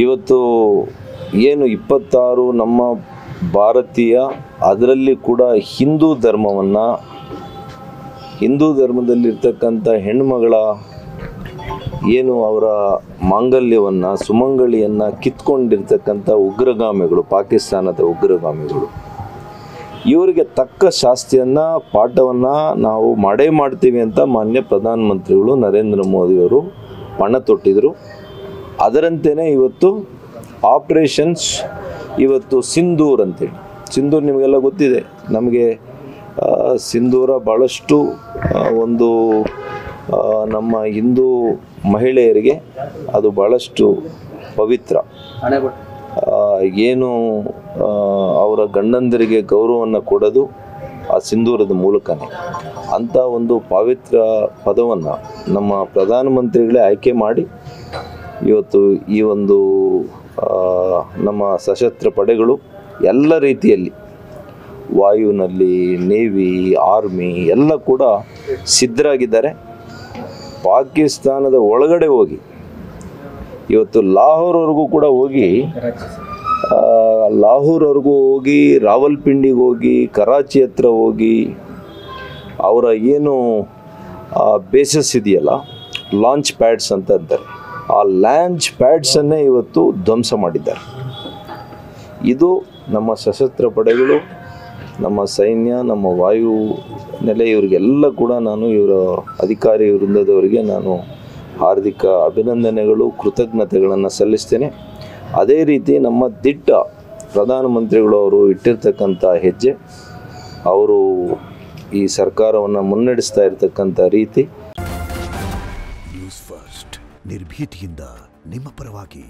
ಇವತ್ತು ಏನು 26 ನಮ್ಮ ಭಾರತೀಯ, ಅದರಲ್ಲಿ ಕೂಡ ಹಿಂದೂ ಧರ್ಮದಲ್ಲಿರ್ತಕ್ಕಂಥ ಹೆಣ್ಣುಮಗಳ ಏನು ಅವರ ಮಾಂಗಲ್ಯವನ್ನು, ಸುಮಂಗಳಿಯನ್ನು ಕಿತ್ಕೊಂಡಿರ್ತಕ್ಕಂಥ ಉಗ್ರಗಾಮಿಗಳು, ಪಾಕಿಸ್ತಾನದ ಉಗ್ರಗಾಮಿಗಳು, ಇವರಿಗೆ ತಕ್ಕ ಶಾಸ್ತಿಯನ್ನು, ಪಾಠವನ್ನು ನಾವು ಮಾಡೇ ಮಾಡ್ತೀವಿ ಅಂತ ಮಾನ್ಯ ಪ್ರಧಾನಮಂತ್ರಿಗಳು ನರೇಂದ್ರ ಮೋದಿಯವರು ಪಣ ತೊಟ್ಟಿದ್ರು. ಅದರಂತೆಯೇ ಇವತ್ತು ಆಪರೇಷನ್ಸ್ ಇವತ್ತು ಸಿಂಧೂರ್ ಅಂತೇಳಿ, ಸಿಂಧೂರ್ ನಿಮಗೆಲ್ಲ ಗೊತ್ತಿದೆ. ನಮಗೆ ಸಿಂಧೂರ ಭಾಳಷ್ಟು ಒಂದು ನಮ್ಮ ಹಿಂದೂ ಮಹಿಳೆಯರಿಗೆ ಅದು ಭಾಳಷ್ಟು ಪವಿತ್ರ. ಏನು ಅವರ ಗಂಡಂದರಿಗೆ ಗೌರವವನ್ನು ಕೊಡೋದು ಆ ಸಿಂಧೂರದ ಮೂಲಕನೇ. ಅಂಥ ಒಂದು ಪವಿತ್ರ ಪದವನ್ನು ನಮ್ಮ ಪ್ರಧಾನಮಂತ್ರಿಗಳೇ ಆಯ್ಕೆ ಮಾಡಿ ಇವತ್ತು ಈ ಒಂದು ನಮ್ಮ ಸಶಸ್ತ್ರ ಪಡೆಗಳು ಎಲ್ಲ ರೀತಿಯಲ್ಲಿ, ವಾಯುವಿನಲ್ಲಿ, ನೇವಿ, ಆರ್ಮಿ ಎಲ್ಲ ಕೂಡ ಸಿದ್ಧರಾಗಿದ್ದಾರೆ. ಪಾಕಿಸ್ತಾನದ ಒಳಗಡೆ ಹೋಗಿ ಇವತ್ತು ಲಾಹೋರ್ವರೆಗೂ ಕೂಡ ಹೋಗಿ, ಲಾಹೋರ್ವರೆಗೂ ಹೋಗಿ, ರಾವಲ್ಪಿಂಡಿಗೆ ಹೋಗಿ, ಕರಾಚಿ ಹತ್ರ ಹೋಗಿ, ಅವರ ಏನು ಬೇಸಸ್ ಇದೆಯಲ್ಲ, ಲಾಂಚ್ ಪ್ಯಾಡ್ಸ್ ಅಂತ ಅಂತಾರೆ, ಆ ಲಾಂಚ್ ಪ್ಯಾಡ್ಸನ್ನೇ ಇವತ್ತು ಧ್ವಂಸ ಮಾಡಿದ್ದಾರೆ. ಇದು ನಮ್ಮ ಸಶಸ್ತ್ರ ಪಡೆಗಳು, ನಮ್ಮ ಸೈನ್ಯ, ನಮ್ಮ ವಾಯು ನೆಲೆ, ಇವರಿಗೆಲ್ಲ ಕೂಡ ನಾನು ಇವರ ಅಧಿಕಾರಿ ವೃಂದದವರಿಗೆ ನಾನು ಹಾರ್ದಿಕ ಅಭಿನಂದನೆಗಳು, ಕೃತಜ್ಞತೆಗಳನ್ನು ಸಲ್ಲಿಸ್ತೇನೆ. ಅದೇ ರೀತಿ ನಮ್ಮ ದಿಟ್ಟ ಪ್ರಧಾನಮಂತ್ರಿಗಳು ಅವರು ಇಟ್ಟಿರ್ತಕ್ಕಂಥ ಹೆಜ್ಜೆ, ಅವರು ಈ ಸರ್ಕಾರವನ್ನು ಮುನ್ನಡೆಸ್ತಾ ಇರತಕ್ಕಂಥ ರೀತಿ. ನ್ಯೂಸ್ ಫಸ್ಟ್, ನಿರ್ಭೀತಿಯಿಂದ ನಿಮ್ಮ ಪರವಾಗಿ.